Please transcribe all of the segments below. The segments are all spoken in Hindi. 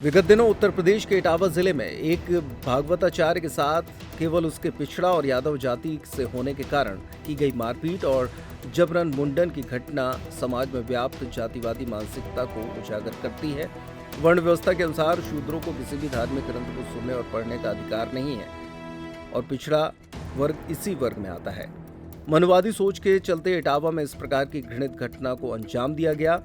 विगत दिनों उत्तर प्रदेश के इटावा जिले में एक भागवताचार्य के साथ केवल उसके पिछड़ा और यादव जाति से होने के कारण की गई मारपीट और जबरन मुंडन की घटना समाज में व्याप्त जातिवादी मानसिकता को उजागर करती है। वर्ण व्यवस्था के अनुसार शूद्रों को किसी भी धार्मिक ग्रंथ को सुनने और पढ़ने का अधिकार नहीं है और पिछड़ा वर्ग इसी वर्ग में आता है। मनुवादी सोच के चलते इटावा में इस प्रकार की घृणित घटना को अंजाम दिया गया।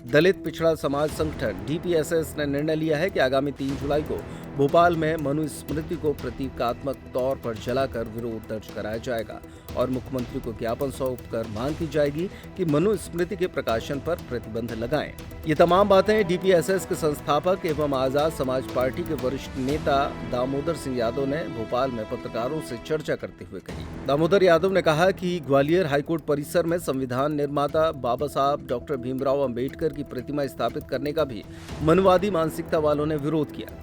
दलित पिछड़ा समाज संगठन डीपीएसएस ने निर्णय लिया है कि आगामी 3 जुलाई को भोपाल में मनु स्मृति को प्रतीकात्मक तौर पर जलाकर विरोध दर्ज कराया जाएगा और मुख्यमंत्री को ज्ञापन सौंपकर मांग की जाएगी कि मनु स्मृति के प्रकाशन पर प्रतिबंध लगाएं। ये तमाम बातें डीपीएसएस के संस्थापक एवं आजाद समाज पार्टी के वरिष्ठ नेता दामोदर सिंह यादव ने भोपाल में पत्रकारों से चर्चा करते हुए कही। दामोदर यादव ने कहा कि ग्वालियर हाईकोर्ट परिसर में संविधान निर्माता बाबा साहब डॉक्टर भीमराव अंबेडकर की प्रतिमा स्थापित करने का भी मनुवादी मानसिकता वालों ने विरोध किया।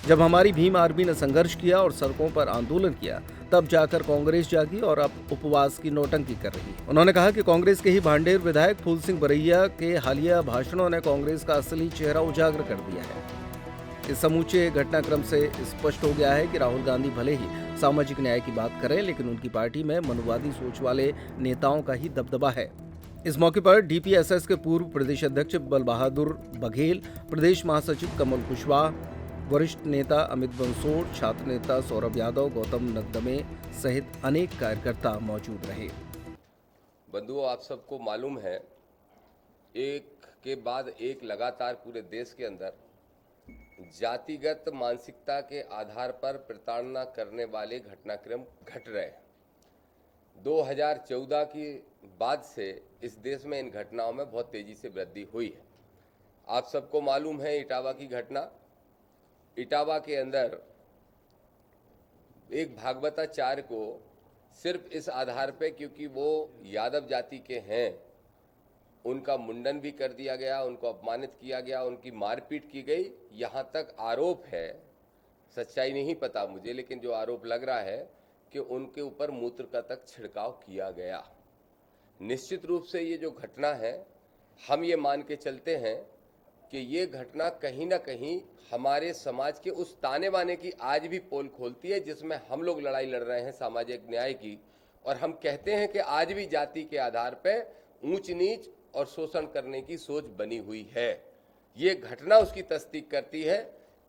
जब हमारी भीम आर्मी ने संघर्ष किया और सड़कों पर आंदोलन किया, तब जाकर कांग्रेस जागी और अब उपवास की नौटंकी कर रही है। उन्होंने कहा कि कांग्रेस के ही भांडेर विधायक फूल सिंह बरैया के हालिया भाषणों ने कांग्रेस का असली चेहरा उजागर कर दिया है। इस समूचे घटनाक्रम से स्पष्ट हो गया है कि राहुल गांधी भले ही सामाजिक न्याय की बात करें, लेकिन उनकी पार्टी में मनुवादी सोच वाले नेताओं का ही दबदबा है। इस मौके पर डीपीएसएस के पूर्व प्रदेश अध्यक्ष बल बहादुर बघेल, प्रदेश महासचिव कमल कुशवाहा, वरिष्ठ नेता अमित बंसोड़, छात्र नेता सौरभ यादव, गौतम नगदमे सहित अनेक कार्यकर्ता मौजूद रहे। बंधुओं, आप सबको मालूम है, एक के बाद एक लगातार पूरे देश के अंदर जातिगत मानसिकता के आधार पर प्रताड़ना करने वाले घटनाक्रम घट रहे हैं। 2014 के बाद से इस देश में इन घटनाओं में बहुत तेजी से वृद्धि हुई है। आप सबको मालूम है इटावा की घटना। इटावा के अंदर एक भागवताचार्य को सिर्फ इस आधार पे क्योंकि वो यादव जाति के हैं, उनका मुंडन भी कर दिया गया, उनको अपमानित किया गया, उनकी मारपीट की गई। यहाँ तक आरोप है, सच्चाई नहीं पता मुझे, लेकिन जो आरोप लग रहा है कि उनके ऊपर मूत्र का तक छिड़काव किया गया। निश्चित रूप से ये जो घटना है, हम ये मान के चलते हैं कि ये घटना कहीं ना कहीं हमारे समाज के उस ताने बाने की आज भी पोल खोलती है जिसमें हम लोग लड़ाई लड़ रहे हैं सामाजिक न्याय की, और हम कहते हैं कि आज भी जाति के आधार पर ऊंच नीच और शोषण करने की सोच बनी हुई है। ये घटना उसकी तस्दीक करती है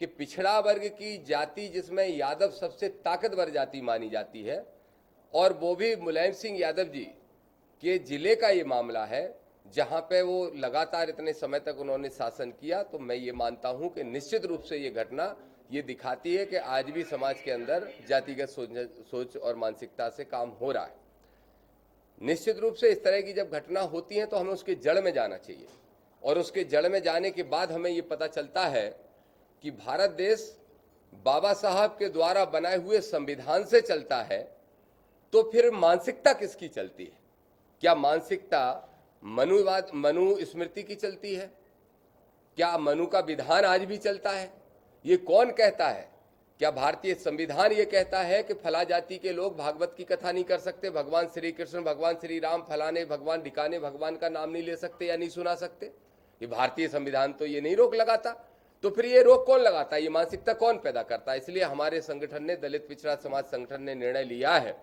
कि पिछड़ा वर्ग की जाति, जिसमें यादव सबसे ताकतवर जाति मानी जाती है, और वो भी मुलायम सिंह यादव जी के जिले का ये मामला है जहां पे वो लगातार इतने समय तक उन्होंने शासन किया। तो मैं ये मानता हूं कि निश्चित रूप से ये घटना ये दिखाती है कि आज भी समाज के अंदर जातिगत सोच और मानसिकता से काम हो रहा है। निश्चित रूप से इस तरह की जब घटना होती है तो हमें उसके जड़ में जाना चाहिए, और उसके जड़ में जाने के बाद हमें ये पता चलता है कि भारत देश बाबा साहब के द्वारा बनाए हुए संविधान से चलता है। तो फिर मानसिकता किसकी चलती है? क्या मानसिकता मनु स्मृति की चलती है? क्या मनु का विधान आज भी चलता है? ये कौन कहता है? क्या भारतीय संविधान ये कहता है कि फला जाति के लोग भागवत की कथा नहीं कर सकते, भगवान श्री कृष्ण, भगवान श्री राम, फलाने भगवान ढिकाने भगवान का नाम नहीं ले सकते या नहीं सुना सकते? ये भारतीय संविधान तो ये नहीं रोक लगाता। तो फिर ये रोक कौन लगाता है? ये मानसिकता कौन पैदा करता है? इसलिए हमारे संगठन ने, दलित पिछड़ा समाज संगठन ने निर्णय लिया है।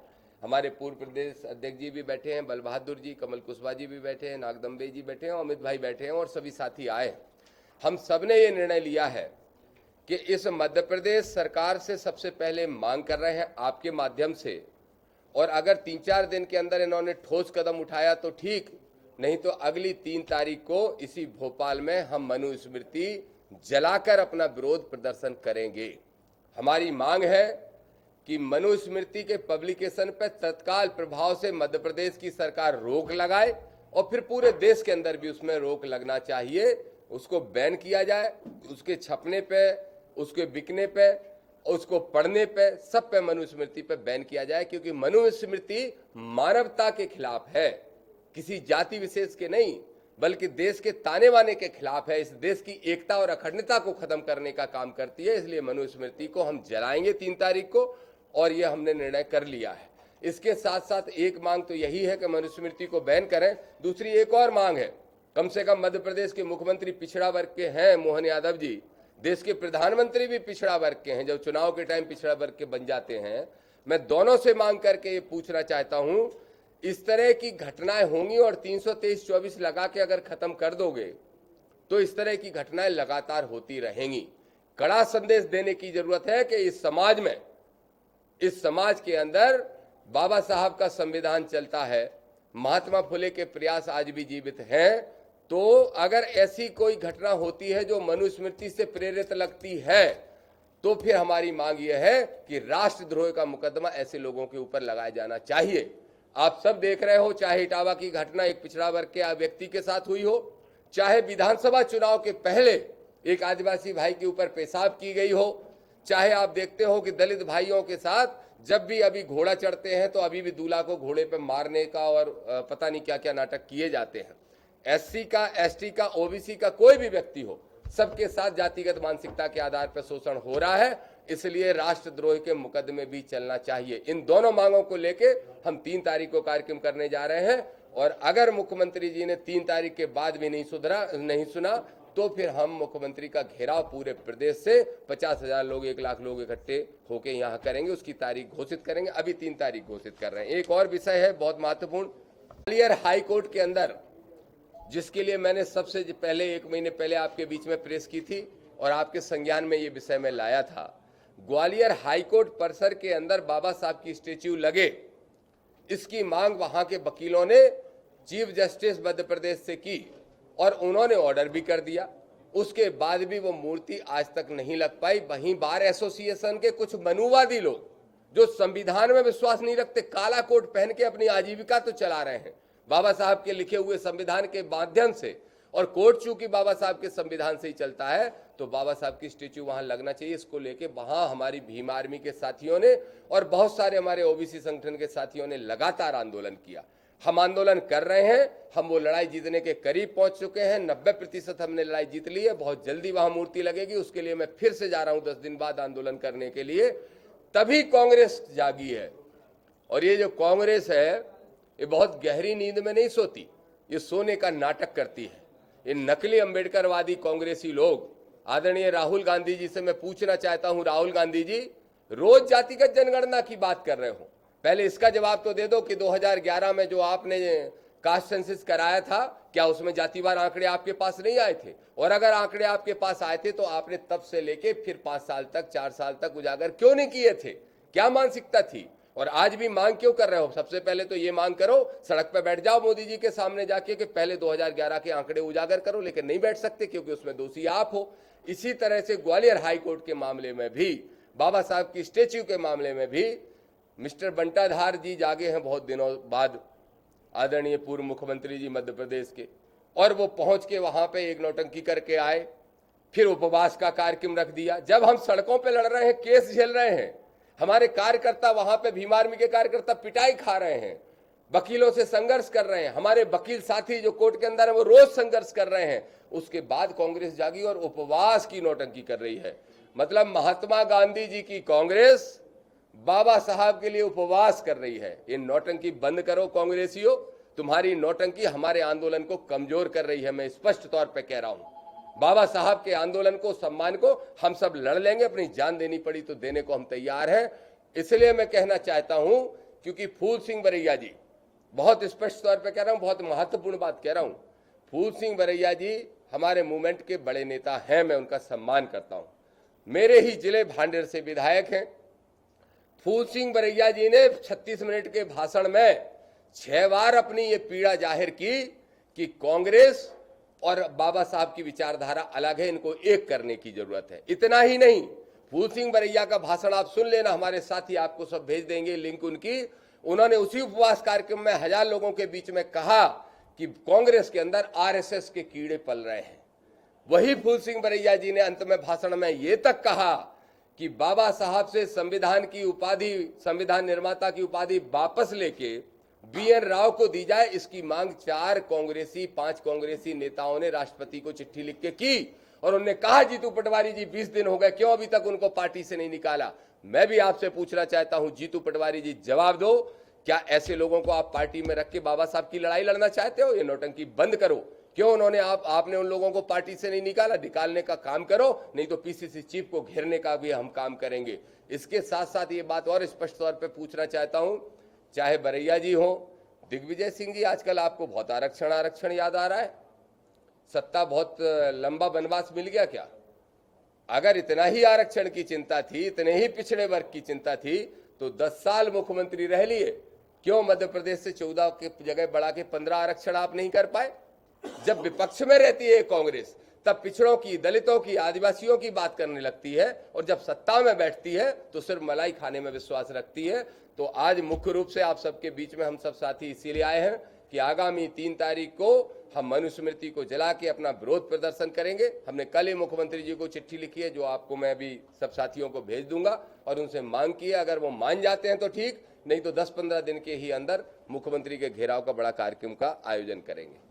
हमारे पूर्व प्रदेश अध्यक्ष जी भी बैठे हैं, बल बहादुर जी, कमल कुशवाहा जी भी बैठे हैं, नागदम्बे जी बैठे हैं, अमित भाई बैठे हैं, और सभी साथी आए। हम सब ने ये निर्णय लिया है कि इस मध्य प्रदेश सरकार से सबसे पहले मांग कर रहे हैं आपके माध्यम से, और अगर 3-4 दिन के अंदर इन्होंने ठोस कदम उठाया तो ठीक, नहीं तो अगली 3 तारीख को इसी भोपाल में हम मनु स्मृति जलाकर अपना विरोध प्रदर्शन करेंगे। हमारी मांग है कि मनु स्मृति के पब्लिकेशन पर तत्काल प्रभाव से मध्य प्रदेश की सरकार रोक लगाए, और फिर पूरे देश के अंदर भी उसमें रोक लगना चाहिए। उसको बैन किया जाए, उसके छपने पे, उसके बिकने पे, उसको पढ़ने पे, सब पे मनु स्मृति पे बैन किया जाए, क्योंकि मनु स्मृति मानवता के खिलाफ है, किसी जाति विशेष के नहीं, बल्कि देश के ताने बाने के खिलाफ है। इस देश की एकता और अखंडता को खत्म करने का काम करती है। इसलिए मनु स्मृति को हम जलाएंगे 3 तारीख को, और ये हमने निर्णय कर लिया है। इसके साथ साथ एक मांग तो यही है कि मनुस्मृति को बैन करें। दूसरी एक और मांग है, कम से कम मध्य प्रदेश के मुख्यमंत्री पिछड़ा वर्ग के हैं मोहन यादव जी, देश के प्रधानमंत्री भी पिछड़ा वर्ग के हैं, जब चुनाव के टाइम पिछड़ा वर्ग के बन जाते हैं। मैं दोनों से मांग करके ये पूछना चाहता हूं, इस तरह की घटनाएं होंगी और 323-24 लगा के अगर खत्म कर दोगे तो इस तरह की घटनाएं लगातार होती रहेंगी। कड़ा संदेश देने की जरूरत है कि इस समाज के अंदर बाबा साहब का संविधान चलता है, महात्मा फुले के प्रयास आज भी जीवित हैं। तो अगर ऐसी कोई घटना होती है जो मनुस्मृति से प्रेरित लगती है, तो फिर हमारी मांग यह है कि राष्ट्रद्रोह का मुकदमा ऐसे लोगों के ऊपर लगाया जाना चाहिए। आप सब देख रहे हो, चाहे इटावा की घटना एक पिछड़ा वर्ग के व्यक्ति के साथ हुई हो, चाहे विधानसभा चुनाव के पहले एक आदिवासी भाई के ऊपर पेशाब की गई हो, चाहे आप देखते हो कि दलित भाइयों के साथ जब भी अभी घोड़ा चढ़ते हैं तो अभी भी दूल्हा को घोड़े पे मारने का और पता नहीं क्या क्या नाटक किए जाते हैं। एससी का, एसटी का, ओबीसी का कोई भी व्यक्ति हो, सबके साथ जातिगत मानसिकता के आधार पर शोषण हो रहा है, इसलिए राष्ट्रद्रोह के मुकदमे भी चलना चाहिए। इन दोनों मांगों को लेके हम 3 तारीख को कार्यक्रम करने जा रहे हैं और अगर मुख्यमंत्री जी ने 3 तारीख के बाद भी नहीं सुना तो फिर हम मुख्यमंत्री का घेराव पूरे प्रदेश से 50,000 लोग, 1 लाख लोग इकट्ठे होकर यहाँ करेंगे, उसकी तारीख घोषित करेंगे। अभी 3 तारीख घोषित कर रहे हैं। एक और विषय है बहुत महत्वपूर्ण, ग्वालियर हाई कोर्ट के अंदर, जिसके लिए मैंने सबसे पहले 1 महीने पहले आपके बीच में प्रेस की थी और आपके संज्ञान में ये विषय में लाया था। ग्वालियर हाईकोर्ट परिसर के अंदर बाबा साहब की स्टेच्यू लगे, इसकी मांग वहां के वकीलों ने चीफ जस्टिस मध्य प्रदेश से की और उन्होंने ऑर्डर भी कर दिया। उसके बाद भी वो मूर्ति आज तक नहीं लग पाई। वहीं बार एसोसिएशन के कुछ मनुवादी लोग जो संविधान में विश्वास नहीं रखते, काला कोट पहन के अपनी आजीविका तो चला रहे हैं बाबा साहब के लिखे हुए संविधान के माध्यम से, और कोर्ट चूंकि बाबा साहब के संविधान से ही चलता है तो बाबा साहब की स्टेच्यू वहां लगना चाहिए। इसको लेके वहां हमारी भीम आर्मी के साथियों ने और बहुत सारे हमारे ओबीसी संगठन के साथियों ने लगातार आंदोलन किया। हम आंदोलन कर रहे हैं, हम वो लड़ाई जीतने के करीब पहुंच चुके हैं। 90% हमने लड़ाई जीत ली है। बहुत जल्दी वहां मूर्ति लगेगी, उसके लिए मैं फिर से जा रहा हूं 10 दिन बाद आंदोलन करने के लिए। तभी कांग्रेस जागी है, और ये जो कांग्रेस है ये बहुत गहरी नींद में नहीं सोती, ये सोने का नाटक करती है। ये नकली अंबेडकरवादी कांग्रेसी लोग, आदरणीय राहुल गांधी जी से मैं पूछना चाहता हूं, राहुल गांधी जी रोज जातिगत जनगणना की बात कर रहे हो, पहले इसका जवाब तो दे दो कि 2011 में जो आपने कास्ट सेंसस कराया था, क्या उसमें जातिवार आंकड़े आपके पास नहीं आए थे? और अगर आंकड़े आपके पास आए थे तो आपने तब से लेके फिर 5 साल तक, 4 साल तक उजागर क्यों नहीं किए थे? क्या मानसिकता थी? और आज भी मांग क्यों कर रहे हो? सबसे पहले तो ये मांग करो, सड़क पर बैठ जाओ मोदी जी के सामने जाके कि पहले 2011 के आंकड़े उजागर करो, लेकिन नहीं बैठ सकते क्योंकि उसमें दोषी आप हो। इसी तरह से ग्वालियर हाई कोर्ट के मामले में भी, बाबा साहब की स्टेच्यू के मामले में भी मिस्टर बंटाधार जी जागे हैं बहुत दिनों बाद, आदरणीय पूर्व मुख्यमंत्री जी मध्य प्रदेश के, और वो पहुंच के वहां पे एक नौटंकी करके आए, फिर उपवास का कार्यक्रम रख दिया। जब हम सड़कों पे लड़ रहे हैं, केस झेल रहे हैं, हमारे कार्यकर्ता वहां पे भीम आर्मी के कार्यकर्ता पिटाई खा रहे हैं, वकीलों से संघर्ष कर रहे हैं, हमारे वकील साथी जो कोर्ट के अंदर है वो रोज संघर्ष कर रहे हैं, उसके बाद कांग्रेस जागी और उपवास की नौटंकी कर रही है। मतलब महात्मा गांधी जी की कांग्रेस बाबा साहब के लिए उपवास कर रही है। ये नौटंकी बंद करो कांग्रेसियों, तुम्हारी नौटंकी हमारे आंदोलन को कमजोर कर रही है। मैं स्पष्ट तौर पर कह रहा हूं, बाबा साहब के आंदोलन को, सम्मान को हम सब लड़ लेंगे, अपनी जान देनी पड़ी तो देने को हम तैयार हैं। इसलिए मैं कहना चाहता हूं, क्योंकि फूल सिंह बरैया जी, बहुत स्पष्ट तौर पर कह रहा हूं, बहुत महत्वपूर्ण बात कह रहा हूं, फूल सिंह बरैया जी हमारे मूवमेंट के बड़े नेता हैं, मैं उनका सम्मान करता हूं, मेरे ही जिले भांडेर से विधायक हैं। फूल सिंह बरैया जी ने 36 मिनट के भाषण में 6 बार अपनी ये पीड़ा जाहिर की कि कांग्रेस और बाबा साहब की विचारधारा अलग है, इनको एक करने की जरूरत है। इतना ही नहीं, फूल सिंह बरैया का भाषण आप सुन लेना, हमारे साथी आपको सब भेज देंगे लिंक उनकी। उन्होंने उसी उपवास कार्यक्रम में 1000 लोगों के बीच में कहा कि कांग्रेस के अंदर आरएसएस के कीड़े पल रहे हैं। वही फूल सिंह बरैया जी ने अंत में भाषण में ये तक कहा कि बाबा साहब से संविधान की उपाधि, संविधान निर्माता की उपाधि वापस लेके बीएन राव को दी जाए, इसकी मांग 4 कांग्रेसी 5 कांग्रेसी नेताओं ने राष्ट्रपति को चिट्ठी लिख के की। और उन्होंने कहा, जीतू पटवारी जी 20 दिन हो गए, क्यों अभी तक उनको पार्टी से नहीं निकाला? मैं भी आपसे पूछना चाहता हूं, जीतू पटवारी जी जवाब दो, क्या ऐसे लोगों को आप पार्टी में रख के बाबा साहब की लड़ाई लड़ना चाहते हो? ये नौटंकी बंद करो, क्यों उन्होंने आपने उन लोगों को पार्टी से नहीं निकाला? निकालने का काम करो, नहीं तो पीसीसी चीफ को घेरने का भी हम काम करेंगे। इसके साथ साथ ये बात और स्पष्ट तौर पे पूछना चाहता हूं, चाहे बरैया जी हो, दिग्विजय सिंह जी, आजकल आपको बहुत आरक्षण याद आ रहा है। सत्ता बहुत लंबा वनवास मिल गया क्या? अगर इतना ही आरक्षण की चिंता थी, इतने ही पिछड़े वर्ग की चिंता थी, तो 10 साल मुख्यमंत्री रह लिए। क्यों मध्य प्रदेश से 14 की जगह बढ़ा के 15 आरक्षण आप नहीं कर पाए? जब विपक्ष में रहती है कांग्रेस, तब पिछड़ों की, दलितों की, आदिवासियों की बात करने लगती है, और जब सत्ता में बैठती है तो सिर्फ मलाई खाने में विश्वास रखती है। तो आज मुख्य रूप से आप सबके बीच में हम सब साथी इसीलिए आए हैं कि आगामी 3 तारीख को हम मनुस्मृति को जला के अपना विरोध प्रदर्शन करेंगे। हमने कल ही मुख्यमंत्री जी को चिट्ठी लिखी है, जो आपको मैं भी सब साथियों को भेज दूंगा, और उनसे मांग की है, अगर वो मान जाते हैं तो ठीक, नहीं तो 10-15 दिन के ही अंदर मुख्यमंत्री के घेराव का बड़ा कार्यक्रम का आयोजन करेंगे।